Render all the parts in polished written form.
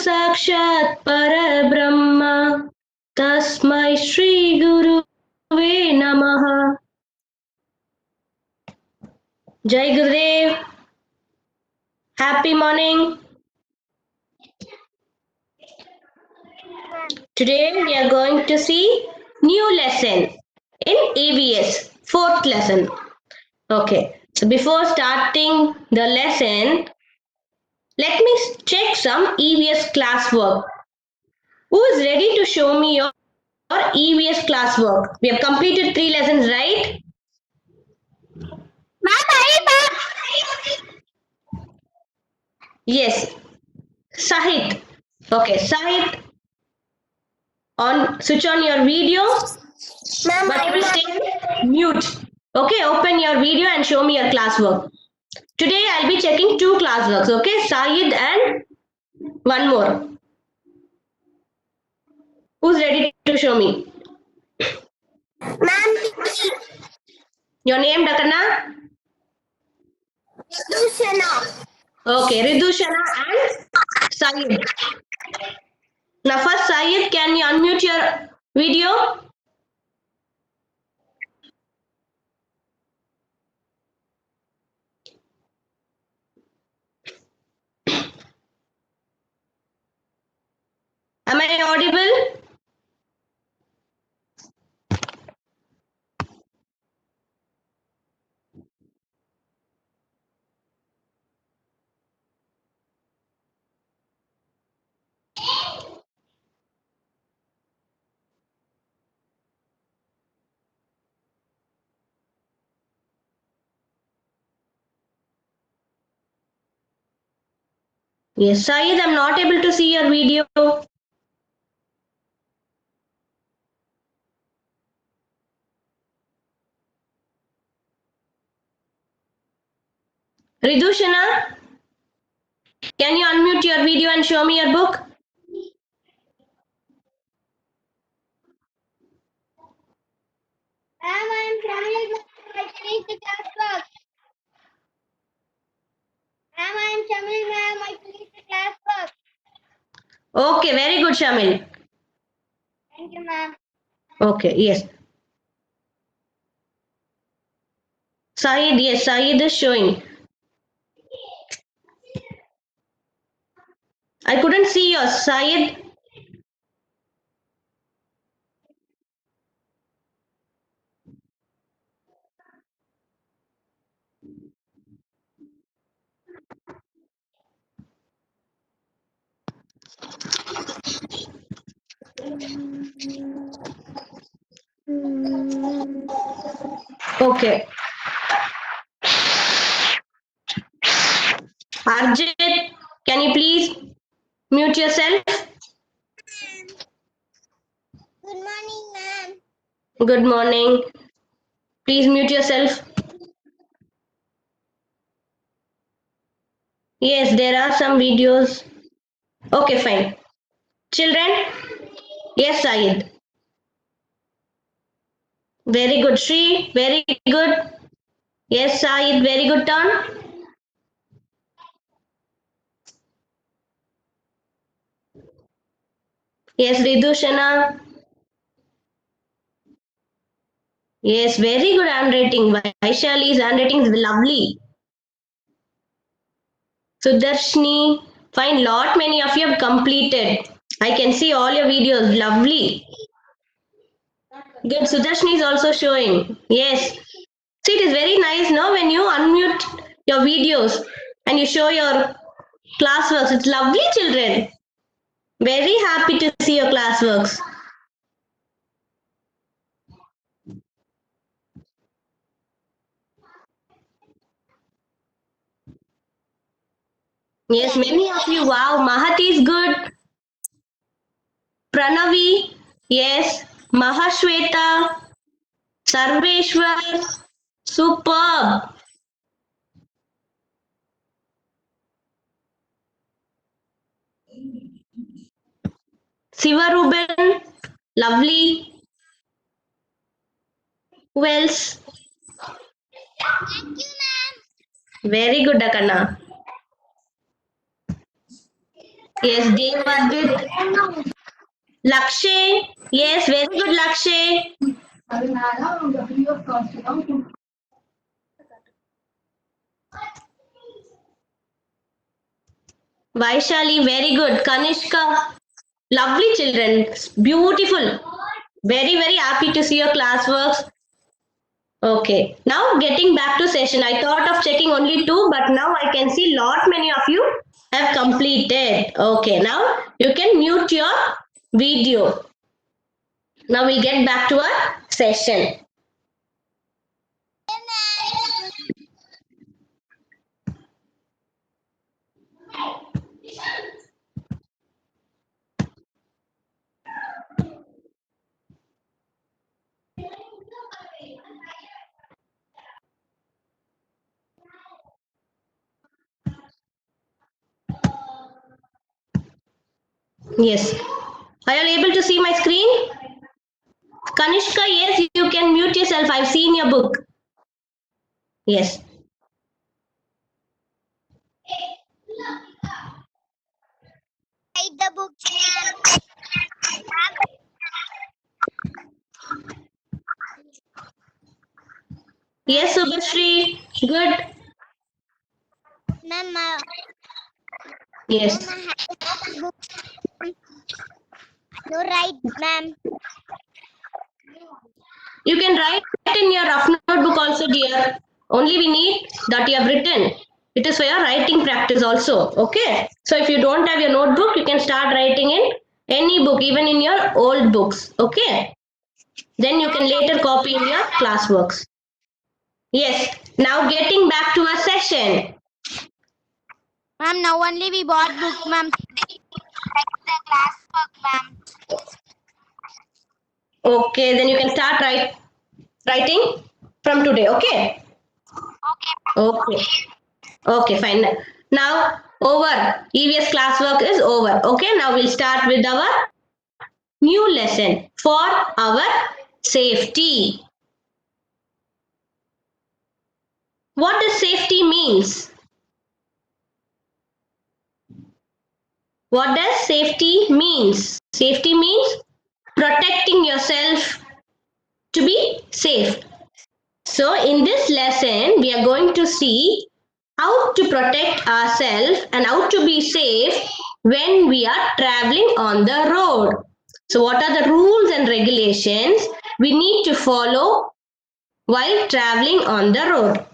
साक्षात् परब्रह्म तस्मै श्री गुरुवे नमः. Jai Gurudev. Happy morning. Today we are going to see new lesson in EVS, fourth lesson. Okay, so before starting the lesson, let me check some EVS classwork. Who is ready to show me your EVS classwork? We have completed 3 lessons, right? Yes. Sahit. Okay, Sahit, switch on your video, but you will stay mute. Okay, open your video and show me your classwork. Today I'll be checking 2 classworks. Okay, Sahid and one more. Who's ready to show me? Ma'am, Your name, Dakana? Ridushana. Okay, Ridushana and Sahid. Now first Sahid, can you unmute your video? Am I audible? Yes, Sahid, I'm not able to see your video. Ridushana, can you unmute your video and show me your book? Ma'am, I am Shamil. I finished the class work. Ma'am, I am Shamil. Ma'am, I finished the class work. Okay, very good, Shamil. Thank you, ma'am. Okay, yes. Sahid, yes, Sahid is showing. I couldn't see your Sahid. Okay. Arjit, can you please mute yourself? Good morning, ma'am. Good morning. Please mute yourself. Yes, there are some videos. Okay, fine. Children? Yes, Saeed. Very good. Shri, very good. Yes, Saeed, very good turn. Yes, Ridushana. Yes, very good handwriting. Vaishali's handwriting is lovely. Sudarshini, fine. Lot many of you have completed. I can see all your videos. Lovely. Good. Sudarshini is also showing. Yes. See, it is very nice, no? When you unmute your videos and you show your classworks. It's lovely, children. Very happy to see your classworks. Yes, many of you. Wow, Mahati is good. Pranavi, yes. Mahashweta, Sarveshwar, superb. Sivaruben, lovely. Who else? Thank you, ma'am. Very good, Akana. Yes, Devadit. Lakshay. Yes, very good, Lakshay. Vaishali, very good. Kanishka, lovely children, beautiful. Very, very happy to see your classworks. Okay, now getting back to session. I thought of checking only two, but now I can see lot many of you have completed. Okay, now you can mute your video. Now we'll get back to our session. Yes. Are you able to see my screen? Kanishka, yes, you can mute yourself. I've seen your book. Yes. Write the books, ma'am. Yes, Subhashri. Good. Ma'am, Yes. ma'am, I have books. No, right, ma'am. You can write in your rough notebook also, dear. Only we need that you have written. It is for your writing practice also. Okay. So if you don't have your notebook, you can start writing in any book, even in your old books. Okay. Then you can later copy in your classworks. Yes. Now getting back to our session. Ma'am, now only we bought book, ma'am. Like the class work, ma'am. Okay. Then you can start writing from today. Okay. Okay. Okay, fine. Now, over. EVS classwork is over. Okay, now we'll start with our new lesson for our safety. What does safety means? What does safety means? Safety means protecting yourself to be safe. So, in this lesson, we are going to see how to protect ourselves and how to be safe when we are traveling on the road. So, what are the rules and regulations we need to follow while traveling on the road?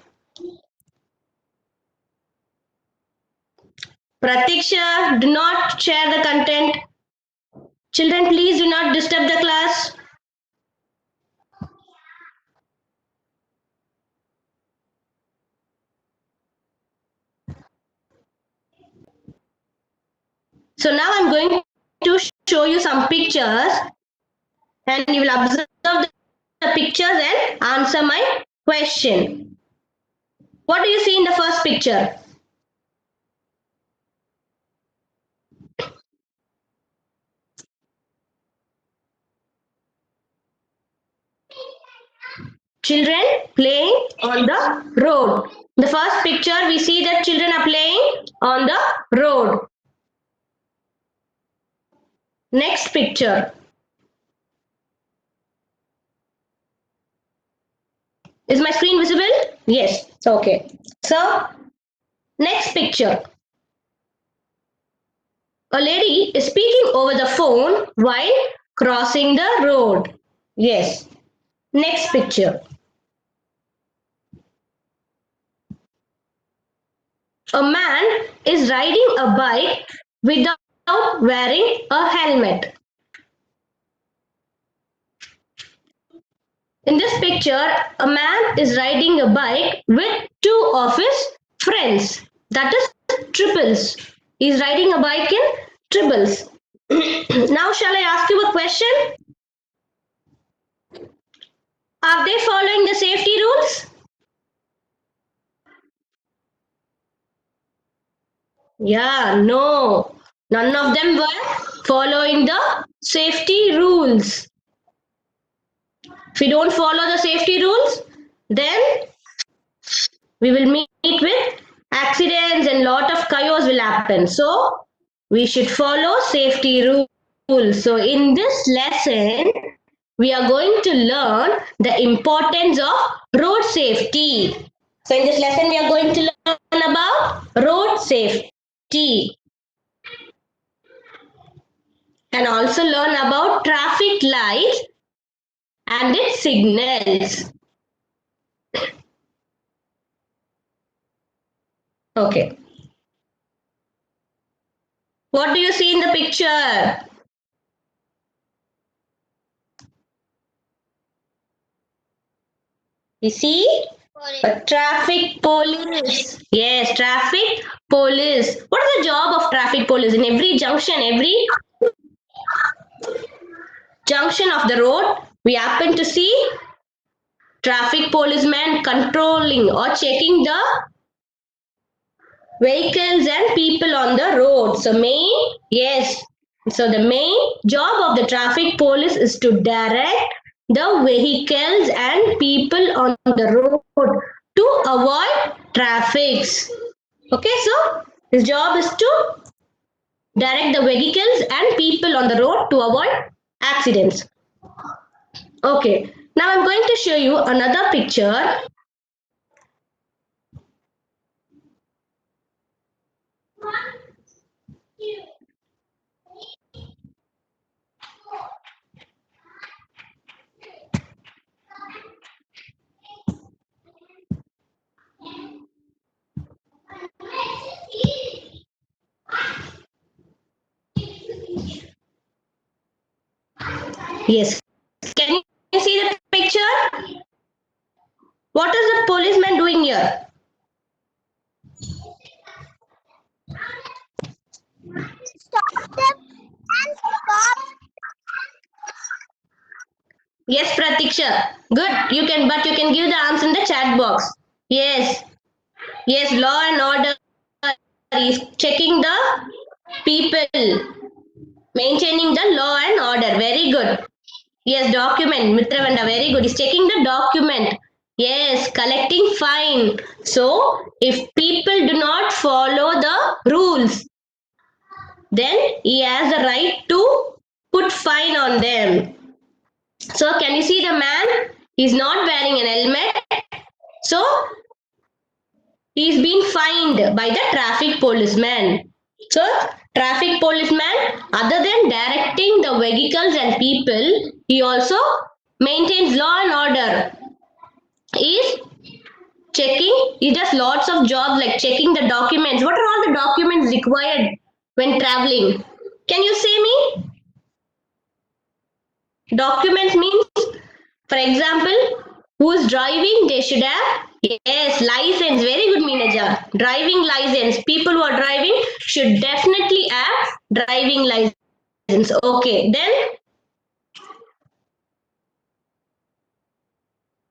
Pratiksha, do not share the content. Children, please do not disturb the class. So, now I'm going to show you some pictures and you will observe the pictures and answer my question. What do you see in the first picture? Children playing on the road. The first picture we see that children are playing on the road. Next picture. Is my screen visible? Yes. Okay. So, next picture. A lady is speaking over the phone while crossing the road. Yes. Next picture. A man is riding a bike without wearing a helmet. In this picture, a man is riding a bike with two of his friends. That is triples. He is riding a bike in triples. Now, shall I ask you a question? Are they following the safety rules? Yeah, no. None of them were following the safety rules. If we don't follow the safety rules, then we will meet with accidents and lot of chaos will happen. So We should follow safety rules. So in this lesson, we are going to learn the importance of road safety. So in this lesson, we are going to learn about road safety and also learn about traffic lights and its signals. Okay. What do you see in the picture? You see? A traffic police. Yes, traffic police. What is the job of traffic police? In every junction of the road, we happen to see traffic policemen controlling or checking the vehicles and people on the road. So the main job of the traffic police is to direct the vehicles and people on the road to avoid traffics. Okay, so his job is to direct the vehicles and people on the road to avoid accidents. Okay, now I'm going to show you another picture. Yes, can you see the picture? What is the policeman doing here? Stop them and stop. Yes, Pratiksha. Good. You can give the answer in the chat box. Yes. Yes, law and order is checking the people, maintaining the law and order. Very good. Yes, document. Mitravanda, very good. He's checking the document. Yes, collecting fine. So, if people do not follow the rules, then he has the right to put fine on them. So, can you see the man? He's not wearing an helmet. So, he's been fined by the traffic policeman. So, traffic policeman, other than directing the vehicles and people, he also maintains law and order. He's checking, he does lots of jobs like checking the documents. What are all the documents required when traveling? Can you say me? Documents means, for example, who's driving, they should have, yes, license. Very good, Meenaja. Driving license. People who are driving should definitely have driving license. Okay, then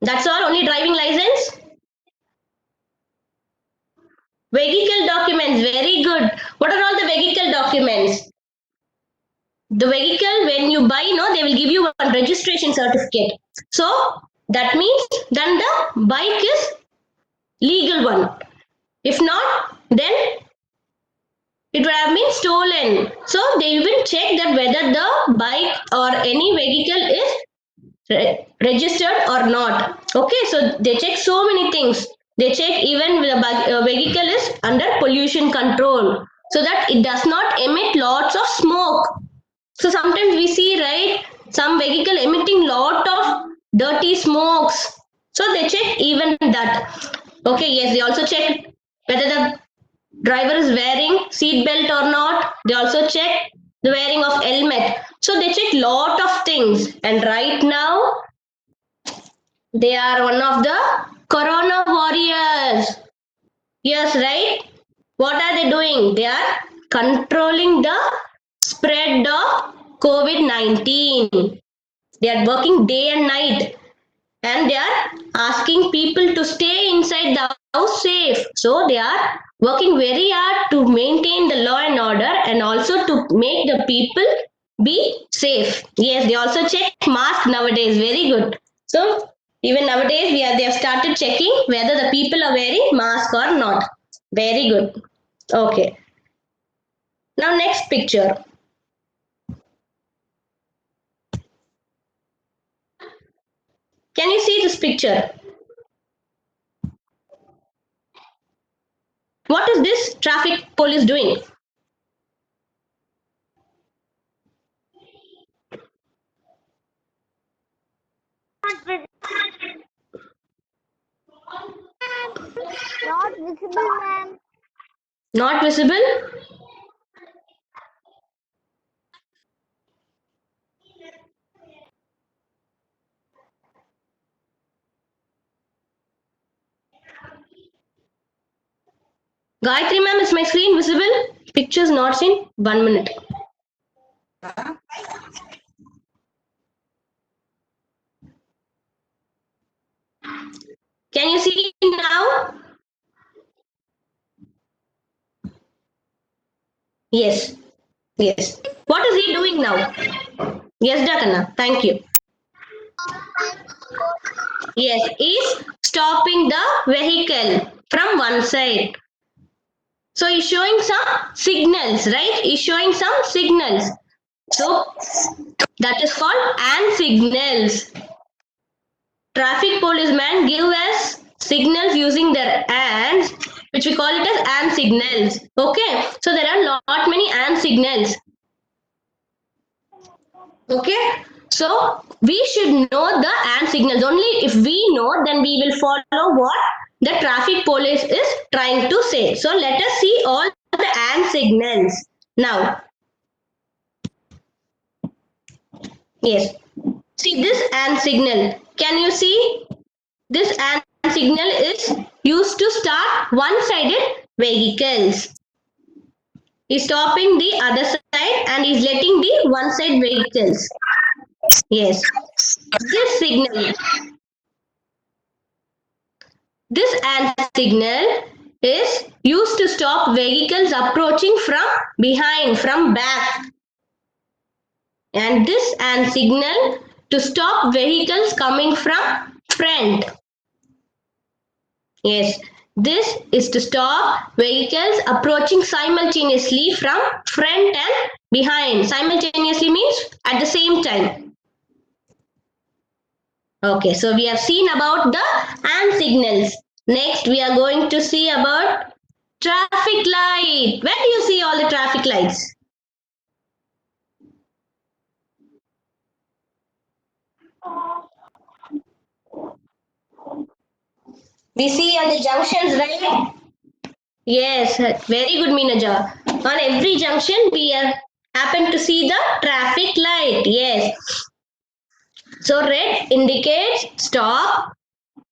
that's all, only driving license. Vehicle documents, very good. What are all the vehicle documents? The vehicle, when you buy, no, they will give you one registration certificate. So that means then the bike is legal one. If not, then it would have been stolen. So they will check that whether the bike or any vehicle is registered or not. Okay, so they check so many things. They check even the vehicle is under pollution control, so that it does not emit lots of smoke. So sometimes we see, right, some vehicle emitting lot of dirty smokes. So they check even that. Okay, yes, they also check whether the driver is wearing seat belt or not. They also check the wearing of helmet. So they check lot of things. And right now, they are one of the corona warriors. Yes, right? What are they doing? They are controlling the spread of COVID-19. They are working day and night, and they are asking people to stay inside the house safe. So they are working very hard to maintain the law and order and also to make the people be safe. Yes, they also check mask nowadays. Very good. So even nowadays they have started checking whether the people are wearing mask or not. Very good. Okay. Now next picture. Can you see this picture? What is this traffic police doing? Not visible, ma'am. Not visible? Gayatri ma'am, is my screen visible? Pictures not seen? 1 minute. Can you see now? Yes. Yes. What is he doing now? Yes, Dakana. Thank you. Yes, is stopping the vehicle from one side. So he's showing some signals, right? He's showing some signals. So that is called hand signals. Traffic policemen give us signals using their hands, which we call it as hand signals. Okay, so there are lot many hand signals. Okay, so we should know the hand signals. Only if we know, then we will follow what the traffic police is trying to say. So let us see all the hand signals now. Yes, see this hand signal. Can you see? This hand signal is used to start one-sided vehicles. He's stopping the other side and he's letting the one-side vehicles. Yes. This signal. This hand signal is used to stop vehicles approaching from behind, from back. And this hand signal to stop vehicles coming from front. Yes, this is to stop vehicles approaching simultaneously from front and behind. Simultaneously means at the same time. Okay, so we have seen about the hand signals. Next, we are going to see about traffic light. Where do you see all the traffic lights? We see on the junctions, right? Yes, very good, Minaja. On every junction, we happen to see the traffic light. Yes. So red indicates stop,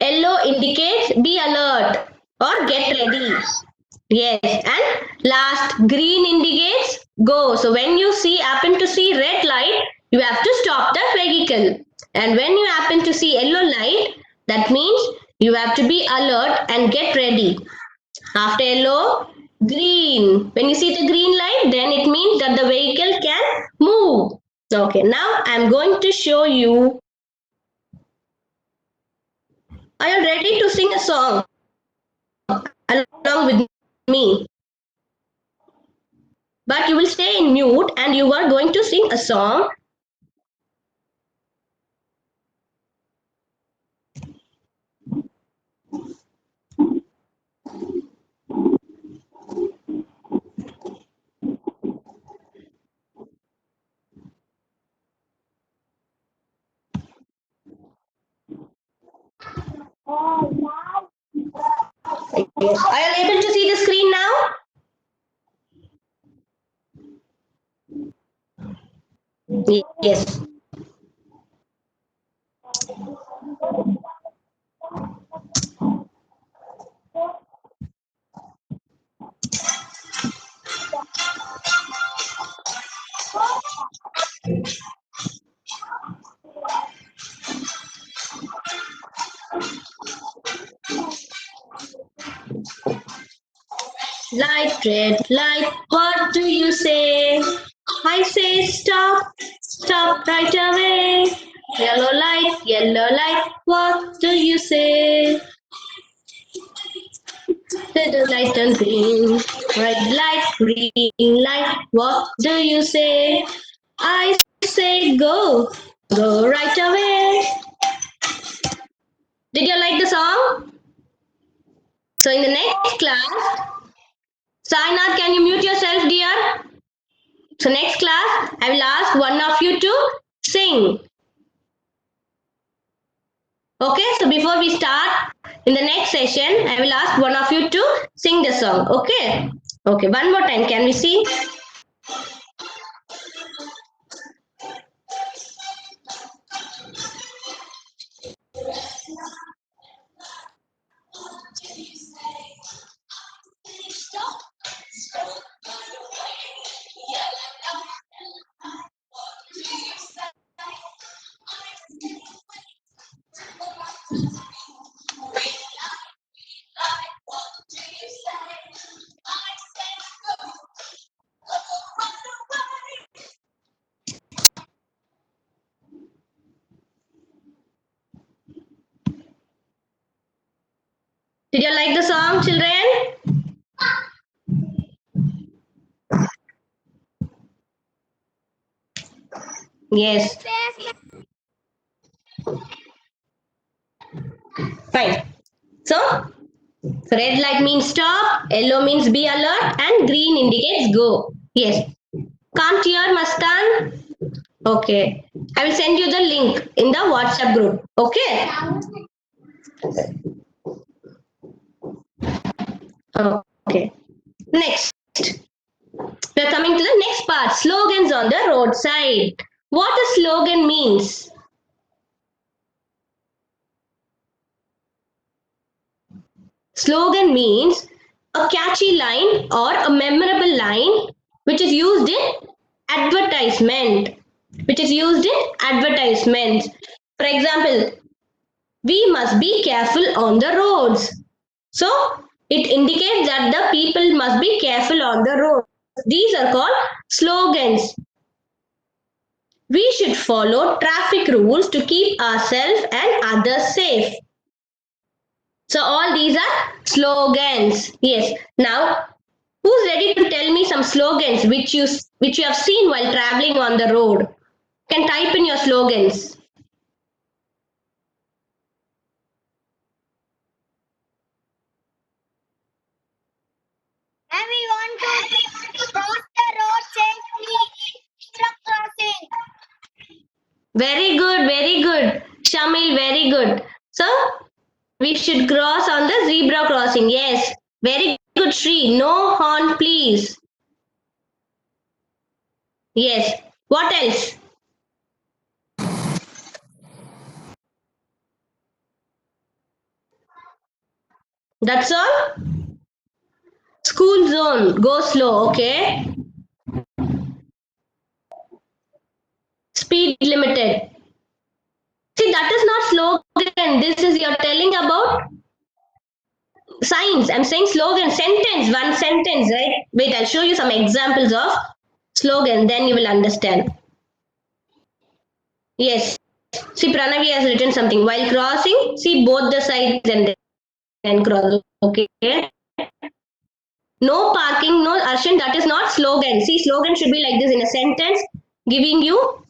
yellow indicates be alert or get ready. Yes, and last green indicates go. So when you happen to see red light, you have to stop the vehicle. And when you happen to see yellow light, that means you have to be alert and get ready. After yellow, green. When you see the green light, then it means that the vehicle can move. Okay, now I'm going to show you. Are you ready to sing a song along with me? But you will stay in mute and you are going to sing a song. Yes. Are you able to see the screen now? Yes. Light, red light, what do you say? I say stop, stop right away. Yellow light, what do you say? Red light turns green. Red light, green light. What do you say? I say go. Go right away. Did you like the song? So in the next class, Sainath, can you mute yourself, dear? So next class, I will ask one of you to sing. Okay, so before we start in the next session, I will ask one of you to sing the song. Okay. Okay, one more time. Can we see? Did you like the song, children? Yes. Fine. So, red light means stop, yellow means be alert, and green indicates go. Yes. Can't hear, Mastan? Okay. I will send you the link in the WhatsApp group. Okay. Okay. Next. We are coming to the next part. Slogans on the roadside. What a slogan means. Slogan means a catchy line or a memorable line which is used in advertisement. Which is used in advertisements. For example, we must be careful on the roads. So it indicates that the people must be careful on the road. These are called slogans. We should follow traffic rules to keep ourselves and others safe. So all these are slogans. Yes. Now, who's ready to tell me some slogans which you have seen while traveling on the road? Can type in your slogans. And we want to cross the road safely in zebra crossing. Very good, very good. Shamil, very good. So, we should cross on the zebra crossing. Yes. Very good, Shri. No horn, please. Yes. What else? That's all? School zone. Go slow, okay? Speed limited. See, that is not slogan. This is you're telling about signs. I'm saying slogan, sentence, one sentence, right? Wait, I'll show you some examples of slogan, then you will understand. Yes. See, Pranavi has written something. While crossing, see both the sides and then cross. Okay. No parking, no Arshan, that is not slogan. See, slogan should be like this in a sentence, giving you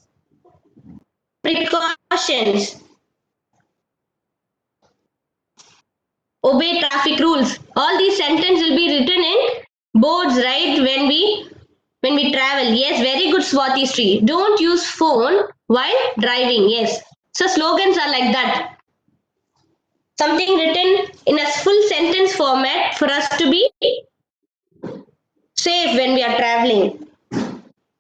precautions. Obey traffic rules. All these sentences will be written in boards, right? When we travel. Yes, very good, Swati Sri. Don't use phone while driving. Yes. So slogans are like that. Something written in a full sentence format for us to be safe when we are traveling.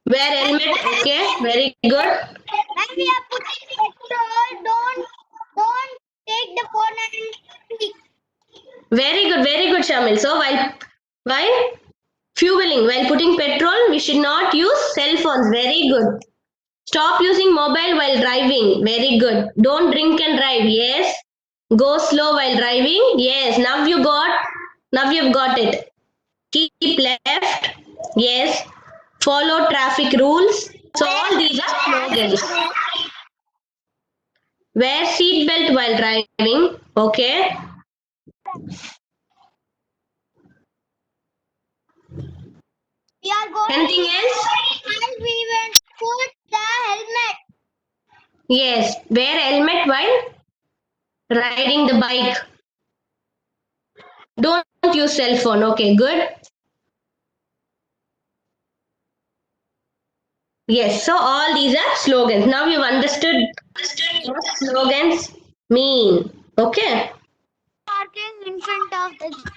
Wear helmet. Okay, very good. When we are putting petrol, don't take the phone and speak. Very good, Shamil. So while fueling, while putting petrol, we should not use cell phones. Very good. Stop using mobile while driving. Very good. Don't drink and drive. Yes. Go slow while driving. Yes. Now you've got it. Keep left. Yes. Follow traffic rules. So all these are slogans. Wear seat belt while driving. Okay. Anything else? And we will put the helmet. Yes. Wear helmet while riding the bike. Don't use cell phone. Okay, good. Yes, so all these are slogans. Now you've understood what slogans mean. Okay. Parking in front of the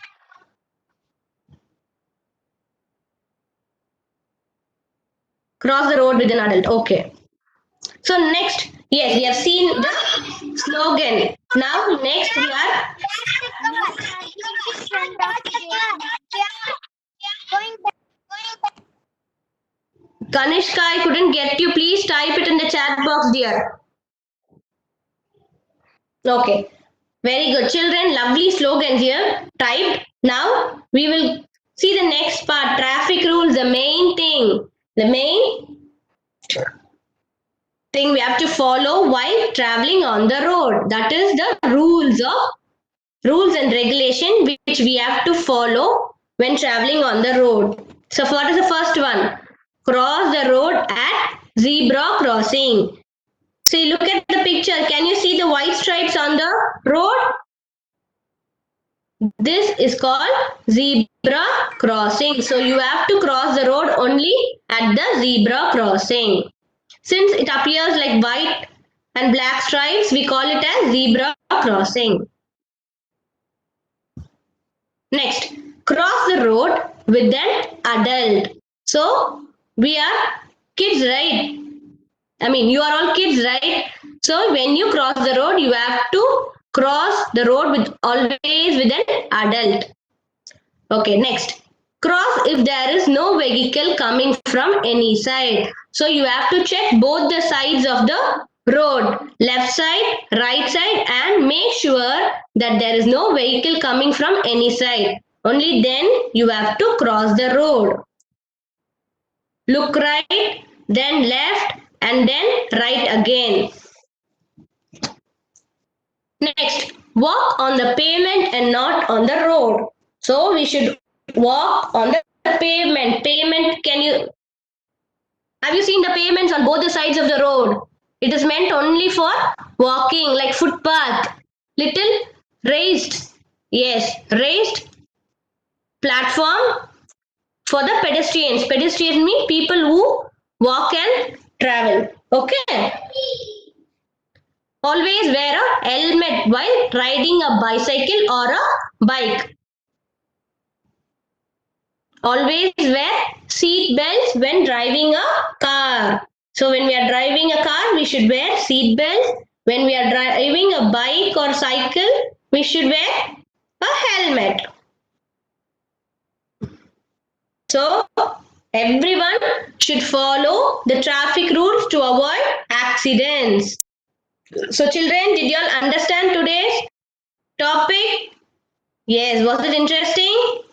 Cross the road with an adult. Okay. So next, yes, we have seen the slogan. Now next we are in front of the gate. Going back. Kanishka, I couldn't get you. Please type it in the chat box, dear. Okay. Very good. Children, lovely slogans here. Typed. Now we will see the next part. Traffic rules, the main thing. The main thing we have to follow while traveling on the road. That is the rules and regulation which we have to follow when traveling on the road. So what is the first one? Cross the road at zebra crossing. See, look at the picture. Can you see the white stripes on the road? This is called zebra crossing. So you have to cross the road only at the zebra crossing. Since it appears like white and black stripes, we call it as zebra crossing. Next, cross the road with an adult. So we are kids, right? I mean, you are all kids, right? So when you cross the road, you have to cross the road with always with an adult. Okay, next. Cross if there is no vehicle coming from any side. So you have to check both the sides of the road, left side, right side, and make sure that there is no vehicle coming from any side. Only then you have to cross the road. Look right, then left, and then right again. Next, walk on the pavement and not on the road. So we should walk on the pavement. Pavement, have you seen the pavements on both the sides of the road? It is meant only for walking, like footpath. Little raised, yes, raised platform for the pedestrians. Pedestrians mean people who walk and travel. Okay. Always wear a helmet while riding a bicycle or a bike. Always wear seat belts when driving a car. So when we are driving a car, we should wear seat belts. When we are driving a bike or cycle, we should wear a helmet. So everyone should follow the traffic rules to avoid accidents. So children, did you all understand today's topic? Yes, was it interesting?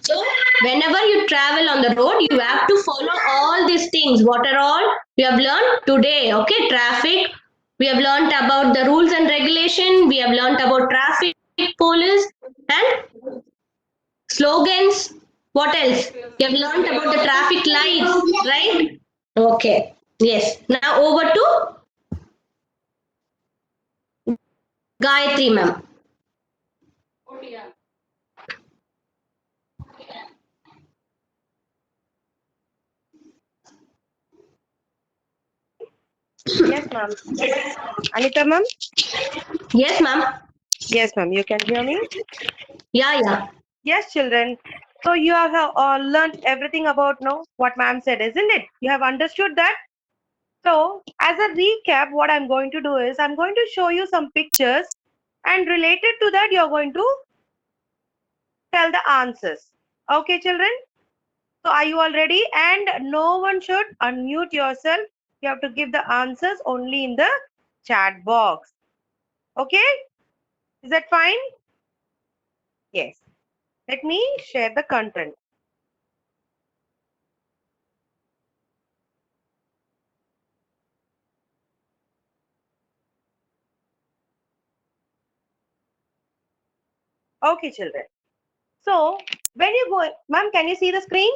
So, whenever you travel on the road, you have to follow all these things. What are all we have learned today? Okay, traffic. We have learned about the rules and regulation. We have learned about traffic police and slogans. What else? We have learned about the traffic lights, right? Okay. Yes. Now over to Gayatri ma'am. Yes, ma'am. Anita, ma'am? Yes, ma'am. Yes, ma'am. You can hear me? Yeah, yeah. Yes, children. So you have learned everything about what ma'am said, isn't it? You have understood that? So as a recap, what I'm going to do is I'm going to show you some pictures, and related to that, you're going to tell the answers. Okay, children? So are you all ready? And no one should unmute yourself. You have to give the answers only in the chat box. Okay? Is that fine? Yes. Let me share the content. Okay, children. So when you go, ma'am, can you see the screen?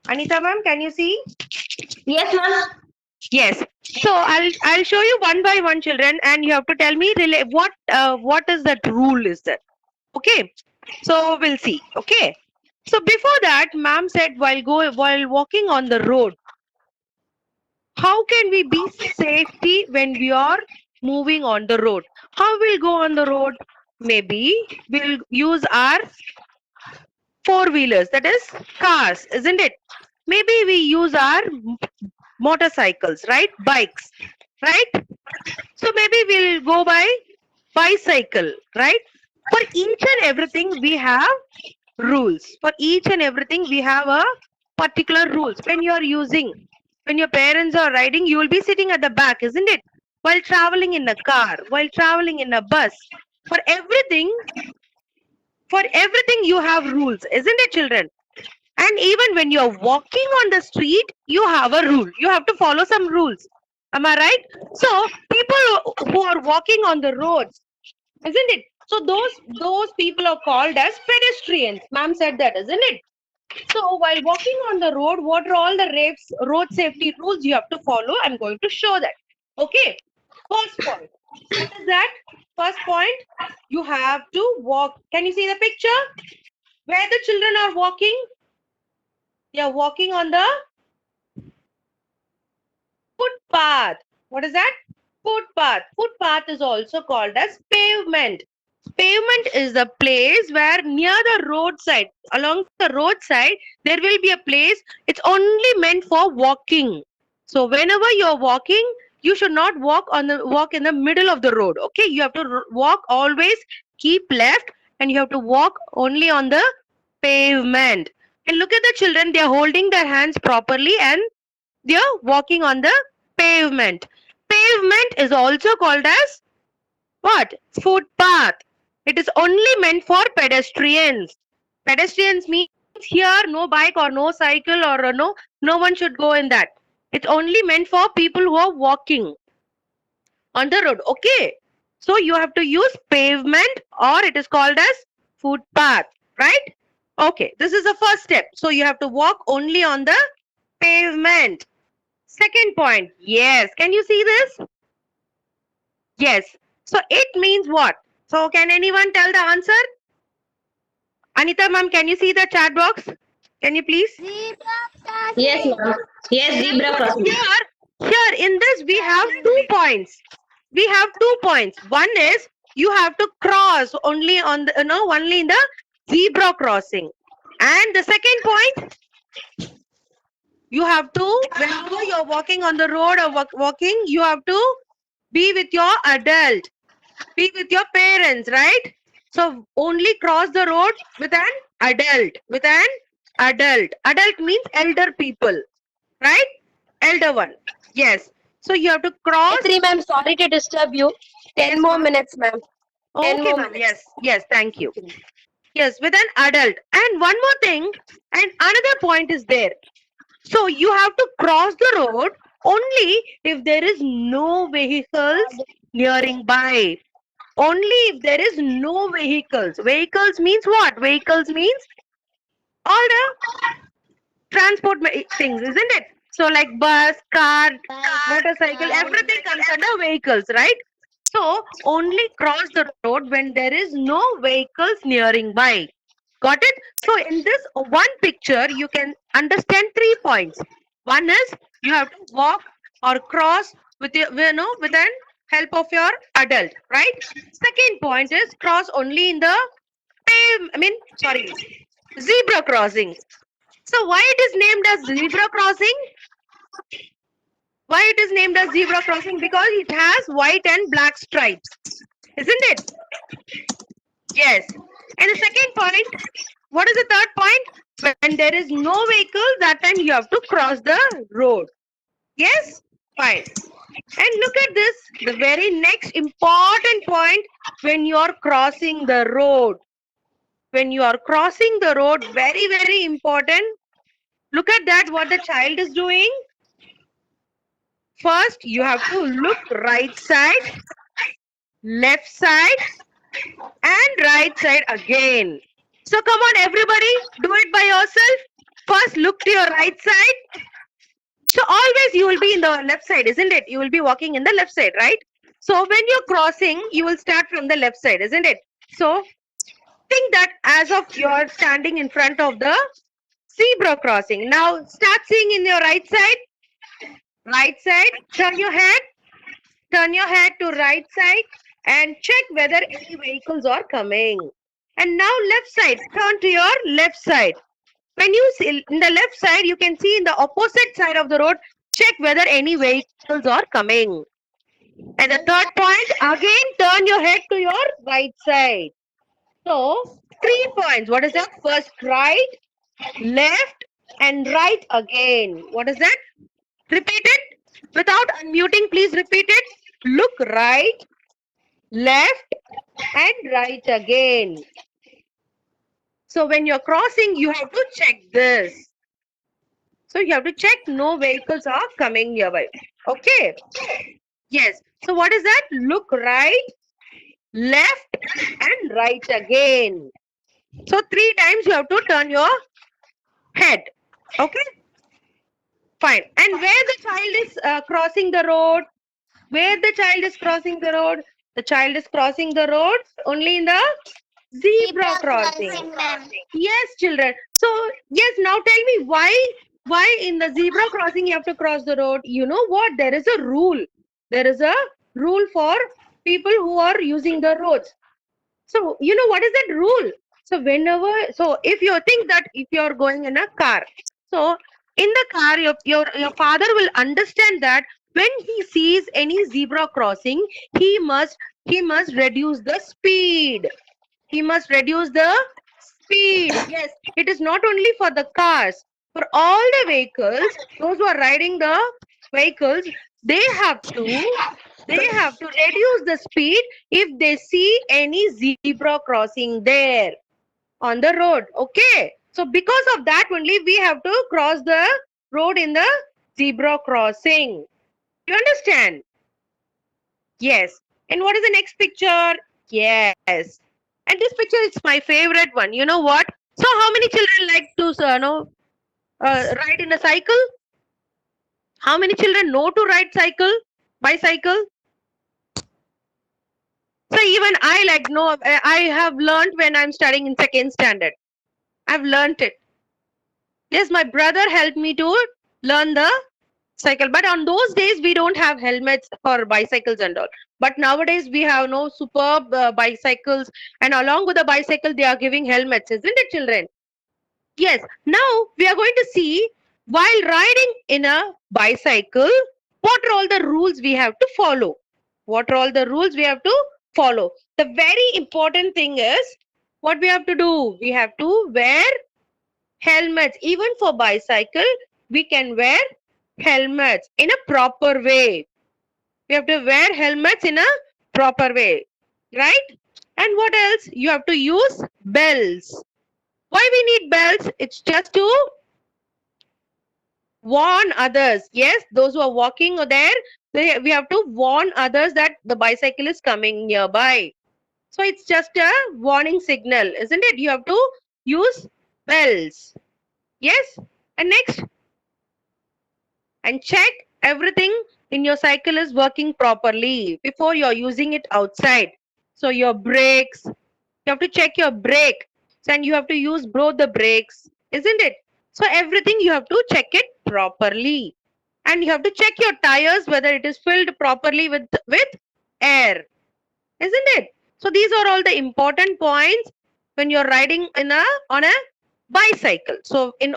Anita, ma'am, can you see? Yes, ma'am. Yes. So I'll show you one by one, children, and you have to tell me what is that rule is that? Okay. So we'll see. Okay. So before that, ma'am said while walking on the road, how can we be safety when we are moving on the road? How we'll go on the road? Maybe we'll use our four-wheelers, that is cars, isn't it? Maybe we use our motorcycles, right? Bikes, right? So maybe we'll go by bicycle, right? For each and everything, we have rules. For each and everything, we have a particular rules. When your parents are riding, you will be sitting at the back, isn't it? While traveling in a car, while traveling in a bus. For everything, you have rules, isn't it, children? And even when you're walking on the street, you have a rule. You have to follow some rules. Am I right? So people who are walking on the roads, isn't it? So those people are called as pedestrians. Ma'am said that, isn't it? So while walking on the road, what are all the road safety rules you have to follow? I'm going to show that. Okay. First point. What is that? First point, you have to walk. Can you see the picture? Where the children are walking? They are walking on the footpath. What is that? Footpath. Footpath is also called as pavement. Pavement is the place where near the roadside, along the roadside, there will be a place. It's only meant for walking. So whenever you're walking, you should not walk in the middle of the road. Okay, you have to walk always. Keep left, and you have to walk only on the pavement. And look at the children; they are holding their hands properly, and they are walking on the pavement. Pavement is also called as what? Footpath. It is only meant for pedestrians. Pedestrians means here no bike or no cycle or no one should go in that. It's only meant for people who are walking on the road. Okay. So you have to use pavement, or it is called as footpath, right? Okay. This is the first step. So you have to walk only on the pavement. Second point. Yes. Can you see this? Yes. So it means what? So can anyone tell the answer? Anita ma'am, can you see the chat box? Can you please? Zebra Yes, crossing. ma'am. Yes, zebra crossing. Here in this we have 2 points. We have 2 points. One is you have to cross only on the only in the zebra crossing. And the second point, you have to, whenever you're walking on the road or walking, you have to be with your adult. Be with your parents, right? So only cross the road with an adult. With an adult. Adult means elder people, right? Elder one. Yes. So you have to cross. Gayatri ma'am, sorry to disturb you. 10 Yes, more ma'am. minutes, ma'am. 10 Okay, more ma'am. minutes. Yes. Thank you. Yes, with an adult. And one more thing, and another point is there. So you have to cross the road only if there is no vehicles nearing by. Only if there is no vehicles. Vehicles means what? Vehicles means all the transport things, isn't it? So like bus, car, motorcycle, everything comes under vehicles, right? So only cross the road when there is no vehicles nearing by. Got it? So in this one picture, you can understand 3 points. One is you have to walk or cross with your, with an help of your adult, right? Second point is cross only in the zebra crossing. So why it is named as zebra crossing? Why it is named as zebra crossing? Because it has white and black stripes, isn't it? Yes. And the second point, what is the third point? When there is no vehicle, that time you have to cross the road. Yes? Fine. And look at this, the very next important point when you are crossing the road. When you are crossing the road, very, very important. Look at that, what the child is doing. First, you have to look right side, left side, and right side again. So come on, everybody, do it by yourself. First, look to your right side. So always you will be in the left side, isn't it? You will be walking in the left side, right? So when you're crossing, you will start from the left side, isn't it? So think that as of you're standing in front of the zebra crossing. Now start seeing in your right side. Right side, turn your head to right side and check whether any vehicles are coming. And now left side, turn to your left side. When you see in the left side, you can see in the opposite side of the road, check whether any vehicles are coming. And the third point, again turn your head to your right side. So 3 points. What is that? First right, left, and right again. What is that? Repeat it. Without unmuting, please repeat it. Look right, left, and right again. So when you're crossing, you have to check this. So you have to check no vehicles are coming nearby. Okay. Yes. So what is that? Look right, left, and right again. So 3 times you have to turn your head. Okay. Fine. And where the child is crossing the road, where the child is crossing the road, the child is crossing the road only in the zebra crossing. ma'am. Yes, children. So yes, now tell me why in the zebra crossing you have to cross the road? You know what? There is a rule. There is a rule for people who are using the roads. So you know what is that rule? So if you think that if you're going in a car, so in the car, your father will understand that when he sees any zebra crossing, he must reduce the speed. He must reduce the speed. Yes, it is not only for the cars, for all the vehicles, those who are riding the vehicles, they have to reduce the speed if they see any zebra crossing there on the road. Okay. So because of that only we have to cross the road in the zebra crossing. You understand? Yes. And what is the next picture? Yes. And this picture is my favorite one. You know what? So how many children like to ride in a cycle? How many children know to ride bicycle? So even I like know I have learned when I'm studying in second standard. I've learned it. Yes, my brother helped me to learn the cycle. But on those days, we don't have helmets for bicycles and all. But nowadays, we have no superb bicycles. And along with the bicycle, they are giving helmets, isn't it, children? Yes. Now, we are going to see while riding in a bicycle, what are all the rules we have to follow? What are all the rules we have to follow? The very important thing is what we have to do. We have to wear helmets. Even for bicycle, we can wear helmets in a proper way. We have to wear helmets in a proper way, right? And what else? You have to use bells. Why we need bells? It's just to warn others. Yes, those who are walking there, we have to warn others that the bicycle is coming nearby. So it's just a warning signal, isn't it? You have to use bells. Yes. And next, and check everything in your cycle is working properly before you're using it outside. So your brakes, you have to check your brake, and you have to use both the brakes, isn't it? So everything you have to check it properly, and you have to check your tires whether it is filled properly with air, isn't it? So these are all the important points when you're riding on a bicycle. So in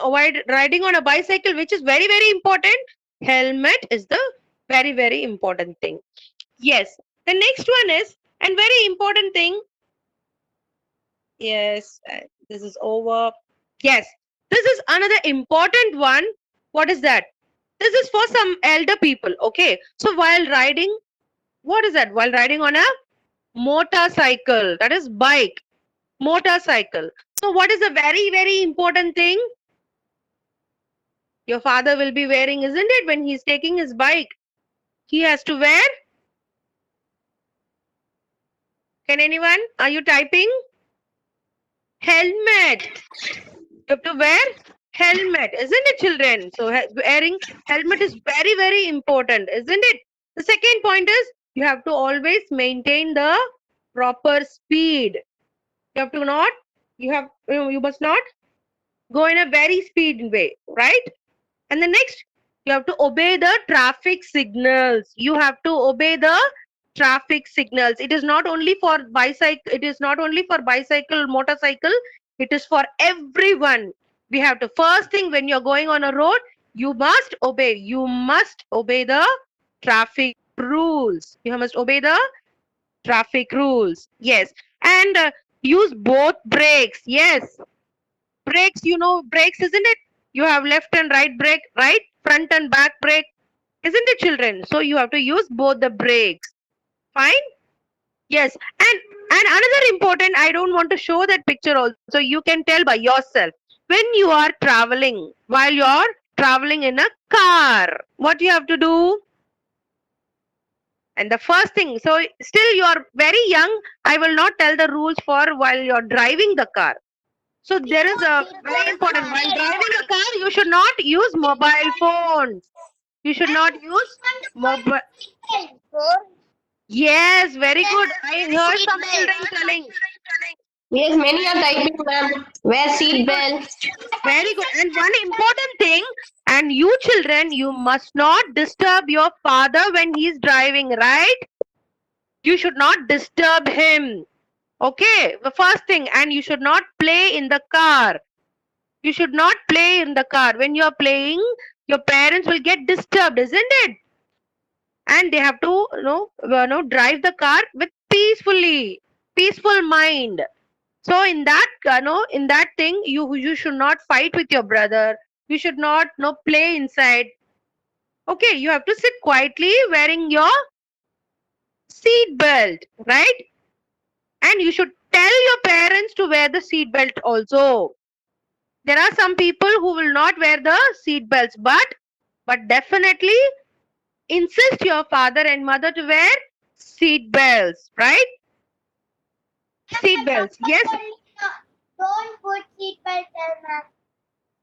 riding on a bicycle, which is very, very important, helmet is the very, very important thing. Yes. The next one is, and very important thing. Yes, this is over. Yes, this is another important one. What is that? This is for some elder people. Okay. So while riding, what is that? While riding on a motorcycle, that is bike, motorcycle. So what is a very, very important thing? Your father will be wearing, isn't it? When he's taking his bike, he has to wear Can anyone? Are you typing? Helmet. You have to wear helmet, isn't it, children? So wearing helmet is very, very important, isn't it? The second point is you have to always maintain the proper speed. You have to not, you must not go in a very speed way, right? And the next, you have to obey the traffic signals. You have to obey the traffic signals. It is not only for bicycle, it is not only for bicycle, motorcycle, it is for everyone. We have to, first thing, when you're going on a road, you must obey. You must obey the traffic rules. You must obey the traffic rules. Yes. And use both brakes. Yes. Brakes, you know, brakes, isn't it? You have left and right brake, right? Front and back brake, isn't it, children? So you have to use both the brakes. Fine? Yes. And another important, I don't want to show that picture also. You can tell by yourself. When you are traveling, while you're traveling in a car, what you have to do? And the first thing, so still you are very young, I will not tell the rules for while you're driving the car. So there is a very important, while driving a car, you should not use mobile phones. You should not use mobile. Yes, very good. I heard some children telling. Yes, many are typing, ma'am. Wear seat belt. Very good. And one important thing, and you children, you must not disturb your father when he's driving, right? You should not disturb him. Okay, the first thing, and you should not play in the car. You should not play in the car. When you are playing, your parents will get disturbed, isn't it? And they have to, drive the car with peaceful mind. So in that, in that thing, you should not fight with your brother. You should not, play inside. Okay, you have to sit quietly wearing your seat belt, right? And you should tell your parents to wear the seat belt also. There are some people who will not wear the seat belts, but definitely insist your father and mother to wear seat belts, right? Seat belts, yes. Don't put seatbelt on.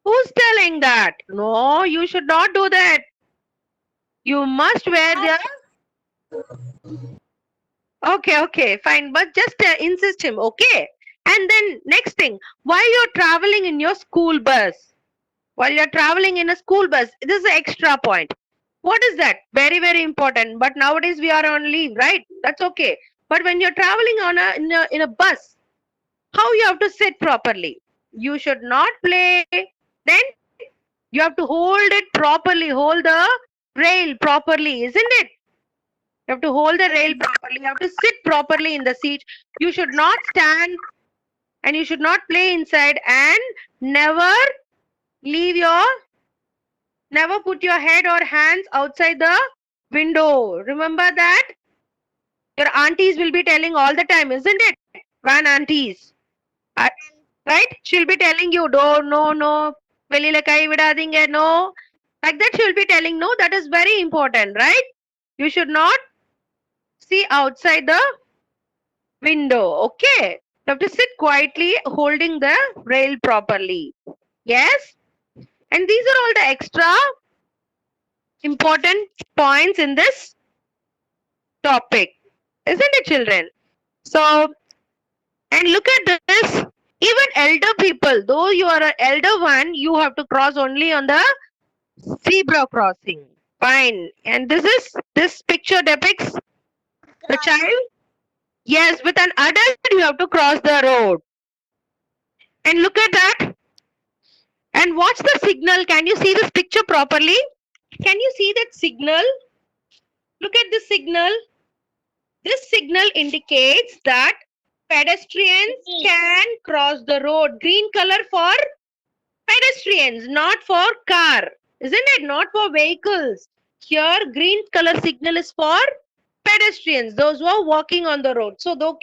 Who's telling that? No, you should not do that. You must wear the. Okay, fine. But just insist him, okay? And then next thing, while you're traveling in your school bus, while you're traveling in a school bus, this is an extra point. What is that? Very, very important. But nowadays we are on leave, right? That's okay. But when you're traveling on in a bus, how you have to sit properly? You should not play. Then you have to hold it properly. Hold the rail properly, isn't it? You have to hold the rail properly. You have to sit properly in the seat. You should not stand and you should not play inside, and never put your head or hands outside the window. Remember that? Your aunties will be telling all the time, isn't it? Van aunties. Right? She'll be telling you, no. Velila kai vidadinge, no. Like that she'll be telling, no, that is very important, right? You should not see outside the window, okay? You have to sit quietly holding the rail properly. Yes? And these are all the extra important points in this topic. Isn't it, children? So, and look at this. Even elder people, though you are an elder one, you have to cross only on the zebra crossing. Fine. And this picture depicts the child. Yes, with an adult, you have to cross the road. And look at that. And watch the signal. Can you see this picture properly? Can you see that signal? Look at the signal. This signal indicates that pedestrians can cross the road. Green color for pedestrians, not for car. Isn't it? Not for vehicles. Here, green color signal is for pedestrians, those who are walking on the road. So those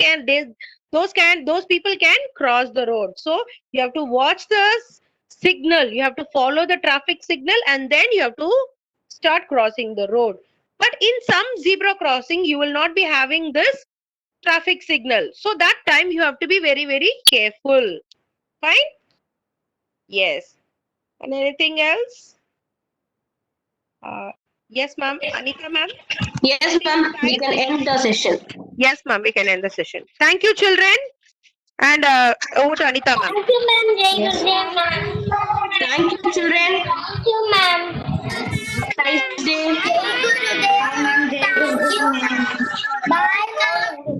people can cross the road. So you have to watch the signal. You have to follow the traffic signal, and then you have to start crossing the road. But in some zebra crossing, you will not be having this traffic signal. So that time you have to be very, very careful. Fine? Yes. And anything else? Yes, ma'am. Anita, ma'am. Yes, ma'am. We can end the session. Yes, ma'am. We can end the session. Thank you, children. And over to Anita, ma'am. Thank you, ma'am. Yes. Thank you, children. Thank you, ma'am.